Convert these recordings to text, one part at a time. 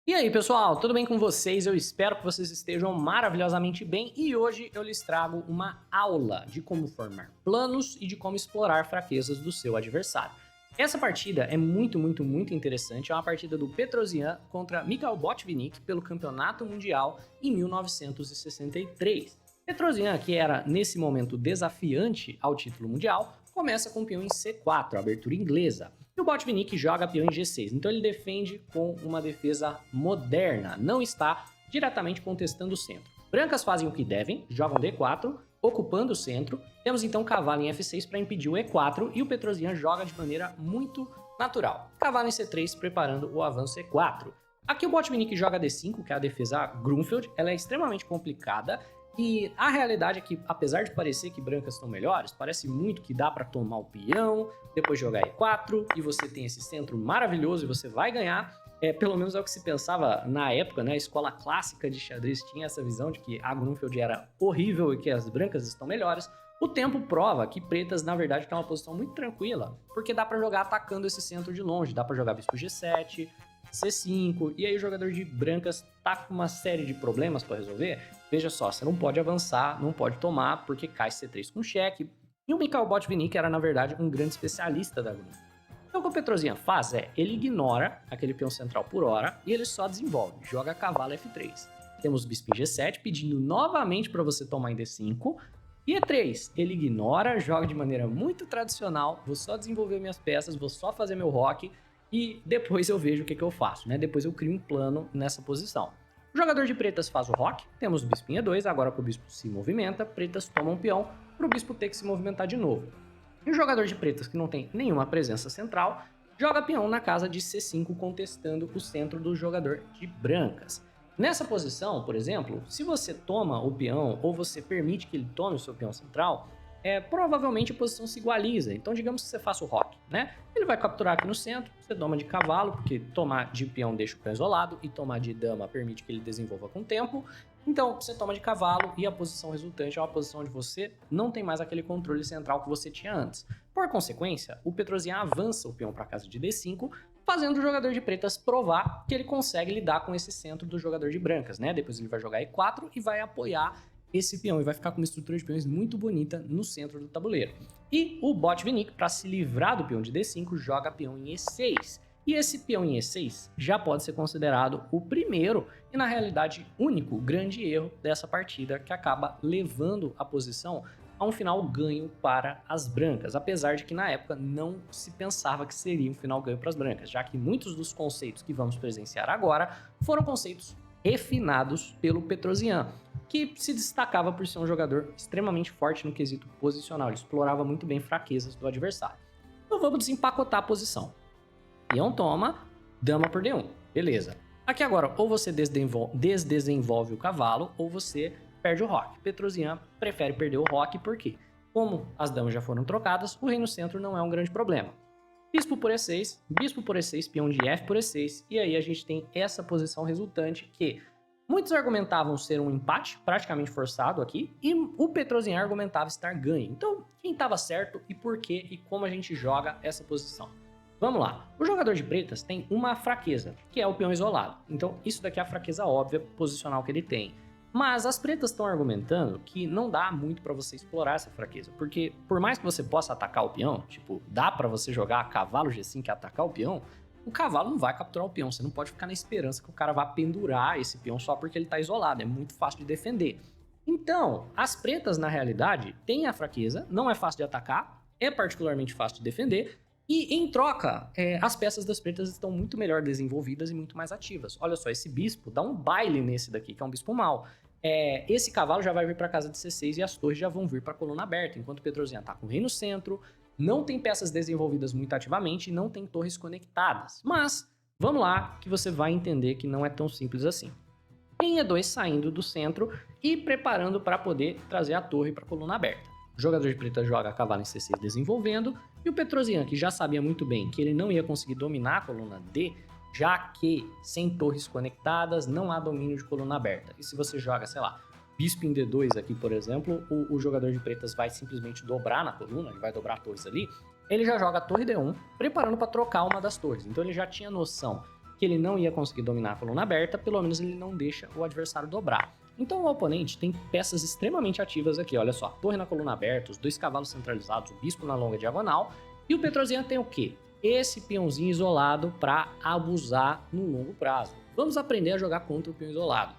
E aí, pessoal, tudo bem com vocês? Eu espero que vocês estejam maravilhosamente bem e hoje eu lhes trago uma aula de como formar planos e de como explorar fraquezas do seu adversário. Essa partida é muito interessante, é uma partida do Petrosian contra Mikhail Botvinnik pelo Campeonato Mundial em 1963. Petrosian, que era nesse momento desafiante ao título mundial, começa com o peão em C4, a abertura inglesa. E o Botvinnik joga peão em G6, então ele defende com uma defesa moderna, não está diretamente contestando o centro. Brancas fazem o que devem, jogam D4, ocupando o centro. Temos então cavalo em F6 para impedir o E4 e o Petrosian joga de maneira muito natural. Cavalo em C3 preparando o avanço E4. Aqui o Botvinnik joga D5, que é a defesa Grunfeld, ela é extremamente complicada. E a realidade é que, apesar de parecer que brancas estão melhores, parece muito que dá para tomar o peão, depois jogar E4, e você tem esse centro maravilhoso e você vai ganhar. Pelo menos é o que se pensava na época, né? A escola clássica de xadrez tinha essa visão de que a Grunfeld era horrível e que as brancas estão melhores. O tempo prova que pretas, na verdade, tem uma posição muito tranquila, porque dá para jogar atacando esse centro de longe, dá para jogar bispo G7, C5, e aí o jogador de brancas tá com uma série de problemas para resolver. Veja só, você não pode avançar, não pode tomar, porque cai C3 com cheque. E o Mikhail Botvinnik era, na verdade, um grande especialista da Grunfeld. Então o que o Petrosian faz é, ele ignora aquele peão central por hora e ele só desenvolve, joga cavalo F3. Temos bispo em G7 pedindo novamente para você tomar em D5. E E3, ele ignora, joga de maneira muito tradicional, vou só desenvolver minhas peças, vou só fazer meu roque e depois eu vejo o que eu faço, né? Depois eu crio um plano nessa posição. O jogador de pretas faz o roque, temos o bispo em E2, agora que o bispo se movimenta, pretas tomam um peão para o bispo ter que se movimentar de novo. E o jogador de pretas, que não tem nenhuma presença central, joga peão na casa de C5, contestando o centro do jogador de brancas. Nessa posição, por exemplo, se você toma o peão ou você permite que ele tome o seu peão central, provavelmente a posição se igualiza. Então, digamos que você faça o roque, né? Ele vai capturar aqui no centro, você toma de cavalo, porque tomar de peão deixa o peão isolado, e tomar de dama permite que ele desenvolva com o tempo. Então, você toma de cavalo e a posição resultante é uma posição onde você não tem mais aquele controle central que você tinha antes. Por consequência, o Petrosian avança o peão para a casa de D5, fazendo o jogador de pretas provar que ele consegue lidar com esse centro do jogador de brancas, né? Depois ele vai jogar E4 e vai apoiar esse peão e vai ficar com uma estrutura de peões muito bonita no centro do tabuleiro. E o Botvinnik, para se livrar do peão de D5, joga peão em E6. E esse peão em E6 já pode ser considerado o primeiro e, na realidade, único grande erro dessa partida, que acaba levando a posição a um final ganho para as brancas, apesar de que na época não se pensava que seria um final ganho para as brancas, já que muitos dos conceitos que vamos presenciar agora foram conceitos refinados pelo Petrosian, que se destacava por ser um jogador extremamente forte no quesito posicional, ele explorava muito bem fraquezas do adversário. Então vamos desempacotar a posição. Peão toma, dama por D1, beleza. Aqui agora, ou você desdesenvolve o cavalo, ou você perde o roque. Petrosian prefere perder o roque porque, como as damas já foram trocadas, o rei no centro não é um grande problema. Bispo por E6, peão de F por E6, e aí a gente tem essa posição resultante que muitos argumentavam ser um empate praticamente forçado aqui, e o Petrosian argumentava estar ganho. Então, quem estava certo e por quê e como a gente joga essa posição? Vamos lá. O jogador de pretas tem uma fraqueza, que é o peão isolado. Então, isso daqui é a fraqueza óbvia posicional que ele tem. Mas as pretas estão argumentando que não dá muito para você explorar essa fraqueza, porque por mais que você possa atacar o peão, tipo, dá para você jogar cavalo G5 e atacar o peão, o cavalo não vai capturar o peão, você não pode ficar na esperança que o cara vá pendurar esse peão só porque ele tá isolado, é muito fácil de defender. Então, as pretas, na realidade, têm a fraqueza, não é fácil de atacar, é particularmente fácil de defender, e em troca, as peças das pretas estão muito melhor desenvolvidas e muito mais ativas. Olha só, esse bispo dá um baile nesse daqui, que é um bispo mau. Esse cavalo já vai vir para casa de C6 e as torres já vão vir para a coluna aberta, enquanto o Petrosian tá com o rei no centro, não tem peças desenvolvidas muito ativamente e não tem torres conectadas. Mas, vamos lá, que você vai entender que não é tão simples assim. Tem E2 saindo do centro e preparando para poder trazer a torre para a coluna aberta. O jogador de preta joga cavalo em C6 desenvolvendo, e o Petrosian, que já sabia muito bem que ele não ia conseguir dominar a coluna D, já que sem torres conectadas não há domínio de coluna aberta. E se você joga, sei lá, bispo em D2 aqui, por exemplo, o jogador de pretas vai simplesmente dobrar na coluna, ele vai dobrar a torres ali, ele já joga a torre D1, preparando para trocar uma das torres. Então ele já tinha noção que ele não ia conseguir dominar a coluna aberta, pelo menos ele não deixa o adversário dobrar. Então o oponente tem peças extremamente ativas aqui, olha só, a torre na coluna aberta, os 2 cavalos centralizados, o bispo na longa diagonal, e o Petrosian tem o quê? Esse peãozinho isolado para abusar no longo prazo. Vamos aprender a jogar contra o peão isolado.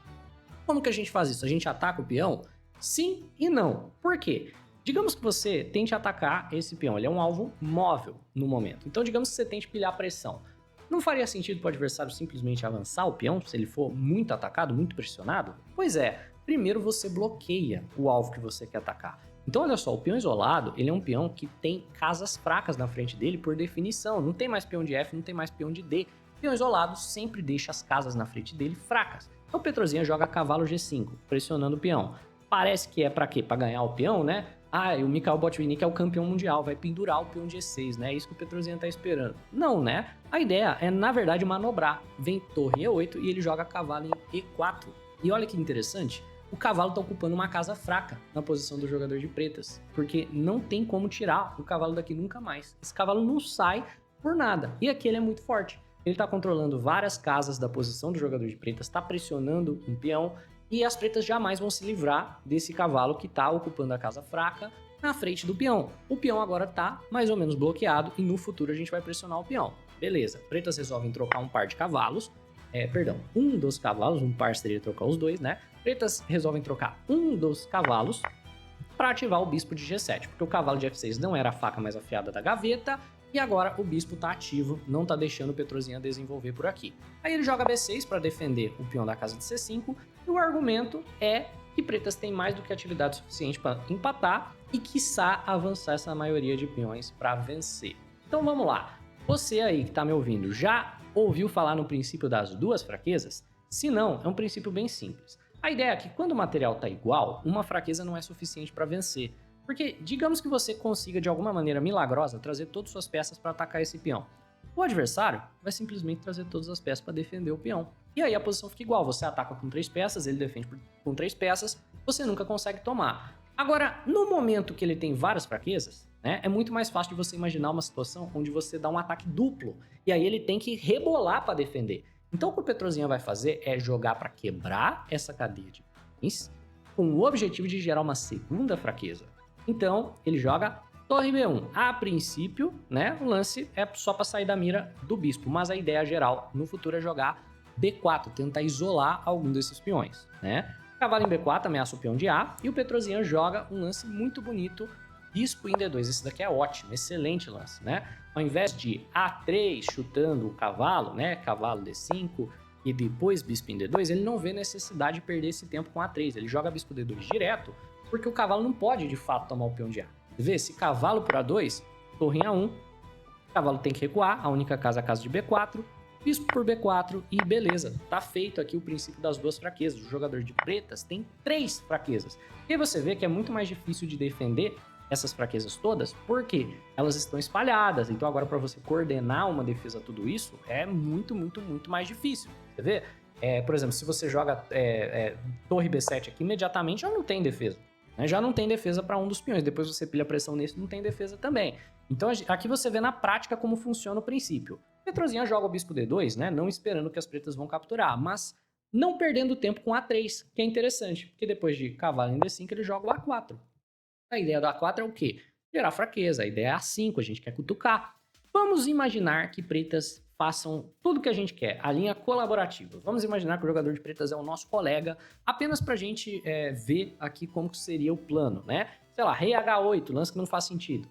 Como que a gente faz isso? A gente ataca o peão? Sim e não. Por quê? Digamos que você tente atacar esse peão, ele é um alvo móvel no momento. Então digamos que você tente pilhar pressão. Não faria sentido para o adversário simplesmente avançar o peão se ele for muito atacado, muito pressionado? Pois é, primeiro você bloqueia o alvo que você quer atacar. Então olha só, o peão isolado, ele é um peão que tem casas fracas na frente dele por definição. Não tem mais peão de F, não tem mais peão de D. O peão isolado sempre deixa as casas na frente dele fracas. Então o Petrosian joga cavalo G5, pressionando o peão. Parece que é para quê? Para ganhar o peão, né? E o Mikhail Botvinnik é o campeão mundial, vai pendurar o peão G6, né? É isso que o Petrosian tá esperando. Não, né? A ideia é, na verdade, manobrar. Vem torre E8 e ele joga cavalo em E4. E olha que interessante, o cavalo tá ocupando uma casa fraca na posição do jogador de pretas, porque não tem como tirar o cavalo daqui nunca mais. Esse cavalo não sai por nada. E aqui ele é muito forte. Ele tá controlando várias casas da posição do jogador de pretas, tá pressionando um peão, e as pretas jamais vão se livrar desse cavalo que tá ocupando a casa fraca na frente do peão. O peão agora tá mais ou menos bloqueado e no futuro a gente vai pressionar o peão. Beleza, pretas resolvem trocar um par de cavalos, um dos cavalos, um par seria trocar os dois, né? Pretas resolvem trocar um dos cavalos para ativar o bispo de G7, porque o cavalo de F6 não era a faca mais afiada da gaveta, e agora o bispo tá ativo, não tá deixando o Petrosian desenvolver por aqui. Aí ele joga B6 para defender o peão da casa de C5, e o argumento é que pretas têm mais do que atividade suficiente para empatar e quiçá avançar essa maioria de peões para vencer. Então vamos lá, você aí que tá me ouvindo, já ouviu falar no princípio das 2 fraquezas? Se não, é um princípio bem simples. A ideia é que quando o material tá igual, uma fraqueza não é suficiente para vencer. Porque digamos que você consiga de alguma maneira milagrosa trazer todas as suas peças para atacar esse peão. O adversário vai simplesmente trazer todas as peças para defender o peão. E aí a posição fica igual, você ataca com 3 peças, ele defende com 3 peças, você nunca consegue tomar. Agora, no momento que ele tem várias fraquezas, né, é muito mais fácil de você imaginar uma situação onde você dá um ataque duplo, e aí ele tem que rebolar para defender. Então o que o Petrosian vai fazer é jogar para quebrar essa cadeia de peões, com o objetivo de gerar uma segunda fraqueza. Então, ele joga torre B1. A princípio, né, o lance é só para sair da mira do bispo, mas a ideia geral no futuro é jogar B4, tentar isolar algum desses peões, né? Cavalo em B4 ameaça o peão de A, e o Petrosian joga um lance muito bonito, bispo em D2. Esse daqui é ótimo, excelente lance, né? Ao invés de A3 chutando o cavalo, né, cavalo D5 e depois bispo em D2, ele não vê necessidade de perder esse tempo com A3, ele joga bispo D2 direto, porque o cavalo não pode, de fato, tomar o peão de A. Vê, se cavalo por A2, torre em A1, o cavalo tem que recuar, a única casa é a casa de B4, bispo por B4 e beleza. Tá feito aqui o princípio das 2 fraquezas. O jogador de pretas tem 3 fraquezas. E aí você vê que é muito mais difícil de defender essas fraquezas todas, porque elas estão espalhadas. Então agora para você coordenar uma defesa a tudo isso, é muito mais difícil. Você vê? Por exemplo, se você joga torre B7 aqui, imediatamente já não tem defesa. Já não tem defesa para um dos peões, depois você pilha pressão nesse, não tem defesa também. Então aqui você vê na prática como funciona o princípio. Petrosian joga o bispo D2, né, não esperando que as pretas vão capturar, mas não perdendo tempo com A3, que é interessante, porque depois de cavalo em D5 ele joga o A4. A ideia do A4 é o quê? Gerar fraqueza, a ideia é A5, a gente quer cutucar. Vamos imaginar que pretas façam tudo que a gente quer, a linha colaborativa. Vamos imaginar que o jogador de pretas é o nosso colega, apenas pra gente ver aqui como que seria o plano, né? Sei lá, rei H8, lance que não faz sentido.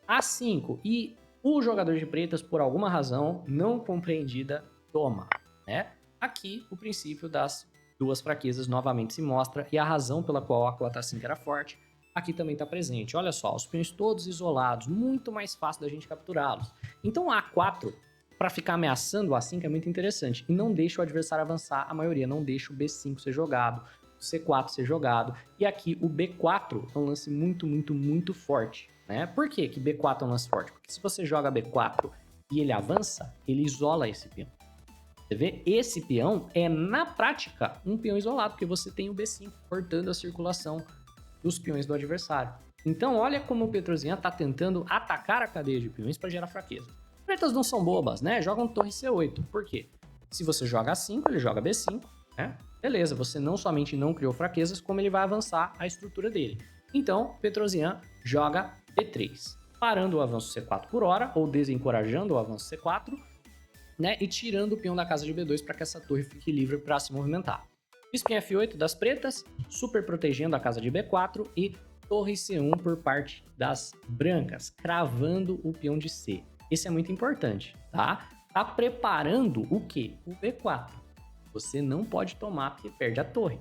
A5, e o jogador de pretas, por alguma razão não compreendida, toma, né? Aqui, o princípio das 2 fraquezas novamente se mostra, e a razão pela qual a cota 5 era forte, aqui também está presente. Olha só, os peões todos isolados, muito mais fácil da gente capturá-los. Então A4, para ficar ameaçando o A5 é muito interessante, e não deixa o adversário avançar a maioria, não deixa o B5 ser jogado, o C4 ser jogado, e aqui o B4 é um lance muito forte, né? Por que que B4 é um lance forte? Porque se você joga B4 e ele avança, ele isola esse peão. Você vê? Esse peão é, na prática, um peão isolado, porque você tem o B5 cortando a circulação dos peões do adversário. Então, olha como o Petrosian está tentando atacar a cadeia de peões para gerar fraqueza. Pretas não são bobas, né? Jogam torre C8. Por quê? Se você joga A5, ele joga B5, né? Beleza, você não somente não criou fraquezas, como ele vai avançar a estrutura dele. Então, Petrosian joga B3, parando o avanço C4 por hora, ou desencorajando o avanço C4, né? E tirando o peão da casa de B2 para que essa torre fique livre para se movimentar. Bispo em F8 das pretas, super protegendo a casa de B4 e torre C1 por parte das brancas, cravando o peão de C. Isso é muito importante, tá? Tá preparando o quê? O B4. Você não pode tomar porque perde a torre.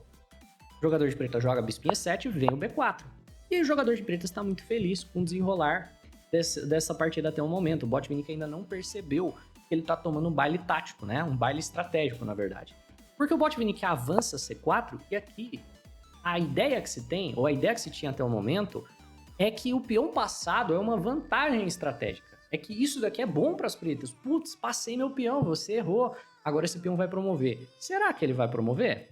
O jogador de preta joga bispo em E7 e vem o B4. E o jogador de pretas está muito feliz com o desenrolar dessa partida até o momento. O Botvinnik ainda não percebeu que ele tá tomando um baile tático, né? Um baile estratégico, na verdade. Porque o Botvinnik avança C4 e aqui a ideia que se tem, ou a ideia que se tinha até o momento, é que o peão passado é uma vantagem estratégica. É que isso daqui é bom para as pretas. Putz, passei meu peão, você errou. Agora esse peão vai promover. Será que ele vai promover?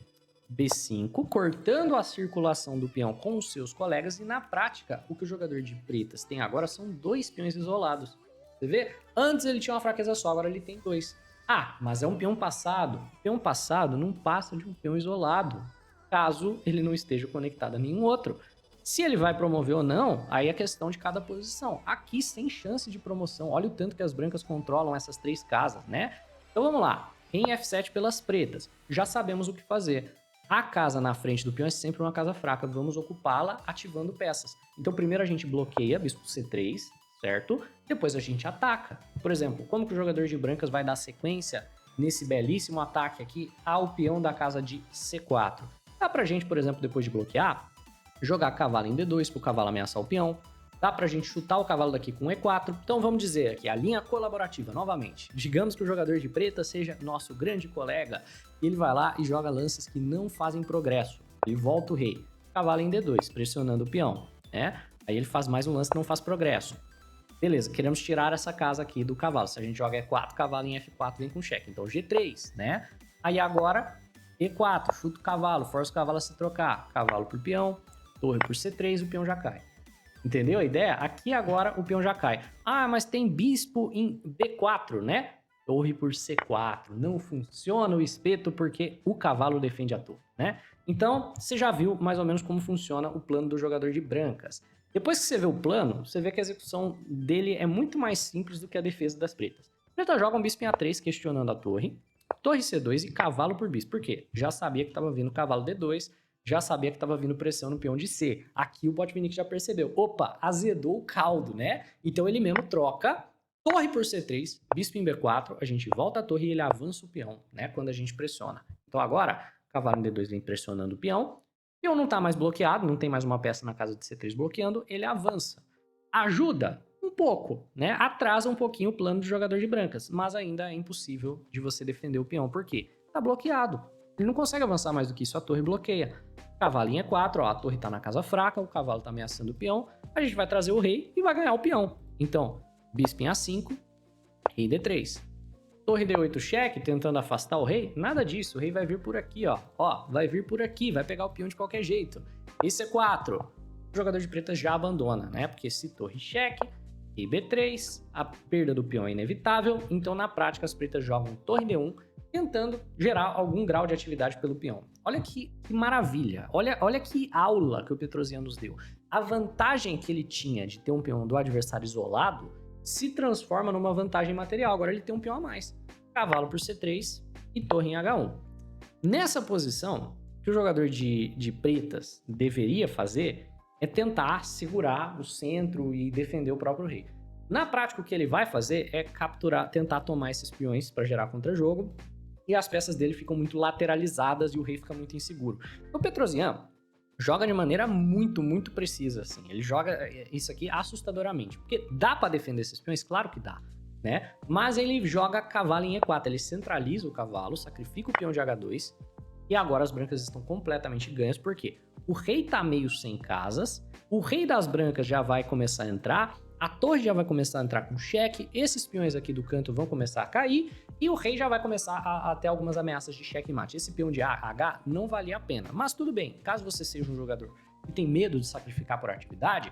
B5, cortando a circulação do peão com os seus colegas. E na prática, o que o jogador de pretas tem agora são 2 peões isolados. Você vê? Antes ele tinha uma fraqueza só, agora ele tem 2. Ah, mas é um peão passado. Peão passado não passa de um peão isolado, caso ele não esteja conectado a nenhum outro. Se ele vai promover ou não, aí é questão de cada posição. Aqui, sem chance de promoção. Olha o tanto que as brancas controlam essas 3 casas, né? Então vamos lá. Em F7 pelas pretas. Já sabemos o que fazer. A casa na frente do peão é sempre uma casa fraca. Vamos ocupá-la ativando peças. Então primeiro a gente bloqueia, bispo C3, certo? Depois a gente ataca. Por exemplo, como que o jogador de brancas vai dar sequência nesse belíssimo ataque aqui ao peão da casa de C4? Dá pra gente, por exemplo, depois de bloquear, jogar cavalo em D2 para o cavalo ameaçar o peão. Dá pra gente chutar o cavalo daqui com E4. Então vamos dizer aqui, a linha colaborativa, novamente. Digamos que o jogador de preta seja nosso grande colega. E ele vai lá e joga lances que não fazem progresso. Ele volta o rei. Cavalo em D2, pressionando o peão, né? Aí ele faz mais um lance que não faz progresso. Beleza, queremos tirar essa casa aqui do cavalo. Se a gente joga E4, cavalo em F4 vem com cheque. Então G3, né? Aí agora E4, chuta o cavalo, força o cavalo a se trocar. Cavalo por peão, torre por C3, o peão já cai. Entendeu a ideia? Aqui agora o peão já cai. Ah, mas tem bispo em B4, né? Torre por C4. Não funciona o espeto porque o cavalo defende a torre, né? Então, você já viu mais ou menos como funciona o plano do jogador de brancas. Depois que você vê o plano, você vê que a execução dele é muito mais simples do que a defesa das pretas. Preta joga um bispo em A3, questionando a torre. Torre C2 e cavalo por bispo. Por quê? Já sabia que estava vindo cavalo D2, já sabia que estava vindo pressão no peão de C. Aqui o Botvinnik já percebeu. Opa, azedou o caldo, né? Então ele mesmo troca torre por C3, bispo em B4, a gente volta a torre e ele avança o peão, né? Quando a gente pressiona. Então agora, cavalo em D2 vem pressionando o peão. O peão não está mais bloqueado, não tem mais uma peça na casa de C3 bloqueando, ele avança. Ajuda um pouco, né? Atrasa um pouquinho o plano do jogador de brancas, mas ainda é impossível de você defender o peão. Por quê? Tá bloqueado. Ele não consegue avançar mais do que isso, a torre bloqueia. Cavalo em E4, ó, a torre tá na casa fraca, o cavalo tá ameaçando o peão, a gente vai trazer o rei e vai ganhar o peão. Então, bispo em A5, rei D3. Torre D8 cheque, tentando afastar o rei, nada disso, o rei vai vir por aqui, ó. Ó, vai vir por aqui, vai pegar o peão de qualquer jeito. Rei C4, o jogador de pretas já abandona, né? Porque se torre cheque, rei B3, a perda do peão é inevitável, então na prática as pretas jogam torre D1, tentando gerar algum grau de atividade pelo peão. Olha que maravilha, olha que aula que o Petrosian nos deu. A vantagem que ele tinha de ter um peão do adversário isolado se transforma numa vantagem material. Agora ele tem um peão a mais. Cavalo por C3 e torre em H1. Nessa posição, o que o jogador de pretas deveria fazer é tentar segurar o centro e defender o próprio rei. Na prática, o que ele vai fazer é capturar, tentar tomar esses peões para gerar contra-jogo, e as peças dele ficam muito lateralizadas e o rei fica muito inseguro. O Petrosian joga de maneira muito precisa, assim. Ele joga isso aqui assustadoramente. Porque dá para defender esses peões? Claro que dá, né? Mas ele joga cavalo em E4, ele centraliza o cavalo, sacrifica o peão de H2, e agora as brancas estão completamente ganhas, porque o rei tá meio sem casas, o rei das brancas já vai começar a entrar, a torre já vai começar a entrar com cheque, esses peões aqui do canto vão começar a cair, e o rei já vai começar a ter algumas ameaças de checkmate. Esse peão de H não valia a pena, mas tudo bem, caso você seja um jogador que tem medo de sacrificar por atividade,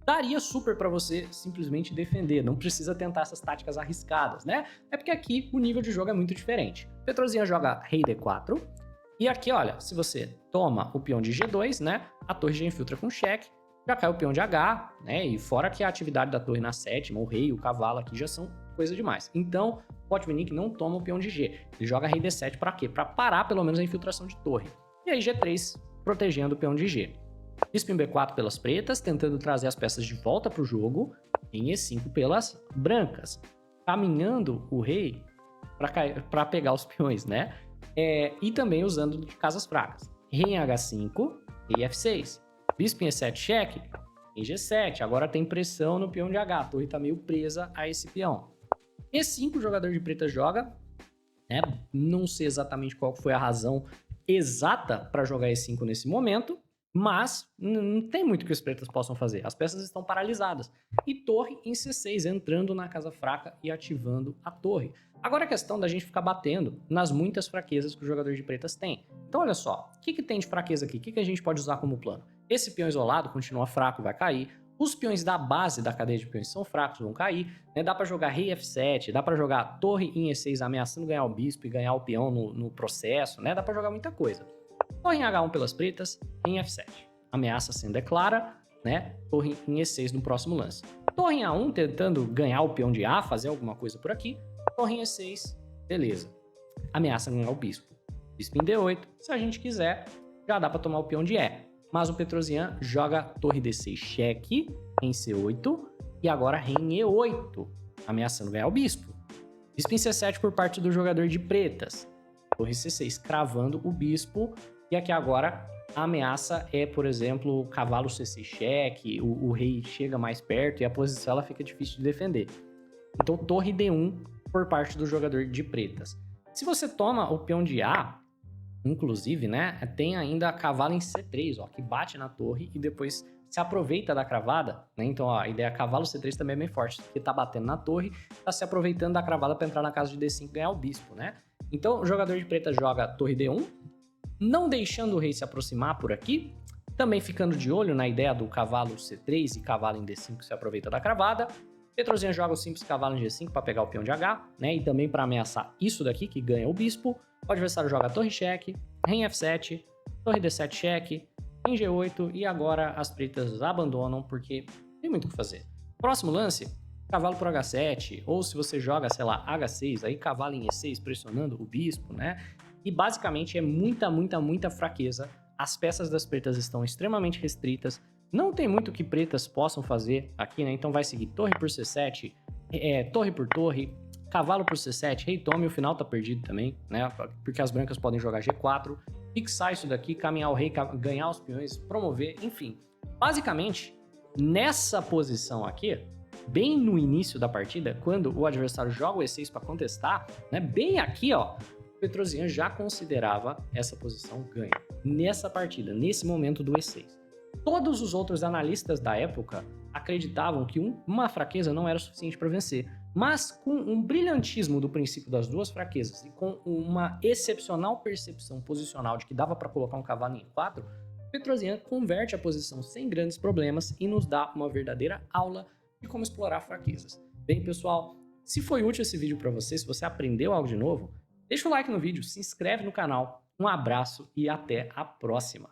daria super para você simplesmente defender, não precisa tentar essas táticas arriscadas, né? É porque aqui o nível de jogo é muito diferente. Petrozinha joga rei D4, e aqui, olha, se você toma o peão de G2, né, a torre já infiltra com cheque, já cai o peão de H, né, e fora que a atividade da torre na sétima, o rei, o cavalo aqui já são coisa demais. Então, Botvinnik não toma o peão de G, ele joga rei D7 para quê? Para parar pelo menos a infiltração de torre. E aí G3 protegendo o peão de G. Bispo em B4 pelas pretas, tentando trazer as peças de volta para o jogo, em E5 pelas brancas, caminhando o rei para pegar os peões, né? E também usando de casas fracas. Rei em H5, rei F6. Bispo em E7 cheque, em G7. Agora tem pressão no peão de H, a torre está meio presa a esse peão. E5 o jogador de preta joga, né? Não sei exatamente qual foi a razão exata para jogar E5 nesse momento, mas não tem muito que os pretas possam fazer. As peças estão paralisadas. E torre em C6, entrando na casa fraca e ativando a torre. Agora a questão da gente ficar batendo nas muitas fraquezas que o jogador de pretas tem. Então olha só, o que tem de fraqueza aqui? O que a gente pode usar como plano? Esse peão isolado continua fraco, vai cair. Os peões da base da cadeia de peões são fracos, vão cair. Né? Dá para jogar rei F7, dá para jogar torre em E6 ameaçando ganhar o bispo e ganhar o peão no processo. Né? Dá para jogar muita coisa. Torre em H1 pelas pretas, em F7. Ameaça sendo clara, né? Torre em E6 no próximo lance. Torre em A1 tentando ganhar o peão de A, fazer alguma coisa por aqui. Torre em E6, beleza. Ameaça ganhar o bispo. Bispo em D8, se a gente quiser, já dá para tomar o peão de E. Mas o Petrosian joga torre D6 cheque em C8 e agora rei em E8, ameaçando ganhar o bispo. Bispo em C7 por parte do jogador de pretas. Torre C6 cravando o bispo. E aqui agora a ameaça é, por exemplo, cavalo C6 cheque, o rei chega mais perto e a posição ela fica difícil de defender. Então torre D1 por parte do jogador de pretas. Se você toma o peão de A, inclusive, né, tem ainda cavalo em C3, ó, que bate na torre e depois se aproveita da cravada, né? Então ó, a ideia cavalo C3 também é bem forte, porque tá batendo na torre, tá se aproveitando da cravada para entrar na casa de D5 e ganhar o bispo, né? Então o jogador de preta joga torre D1, não deixando o rei se aproximar por aqui, também ficando de olho na ideia do cavalo C3 e cavalo em D5 que se aproveita da cravada. Petrosian joga o simples cavalo em G5 para pegar o peão de H, né? E também para ameaçar isso daqui que ganha o bispo. O adversário joga torre cheque, rei em F7, torre D7 cheque, em G8 e agora as pretas abandonam porque tem muito o que fazer. Próximo lance, cavalo por H7, ou se você joga, sei lá, H6, aí cavalo em E6 pressionando o bispo, né? E basicamente é muita fraqueza. As peças das pretas estão extremamente restritas. Não tem muito que pretas possam fazer aqui, né? Então vai seguir torre por C7, torre por torre, cavalo por C7, rei toma e o final tá perdido também, né? Porque as brancas podem jogar G4, fixar isso daqui, caminhar o rei, ganhar os peões, promover, enfim. Basicamente, nessa posição aqui, bem no início da partida, quando o adversário joga o E6 para contestar, né? Bem aqui, ó, Petrosian já considerava essa posição ganha nessa partida, nesse momento do E6. Todos os outros analistas da época acreditavam que uma fraqueza não era suficiente para vencer, mas com um brilhantismo do princípio das duas fraquezas e com uma excepcional percepção posicional de que dava para colocar um cavalo em E4, Petrosian converte a posição sem grandes problemas e nos dá uma verdadeira aula de como explorar fraquezas. Bem, pessoal, se foi útil esse vídeo para você, se você aprendeu algo de novo, deixa o like no vídeo, se inscreve no canal, um abraço e até a próxima!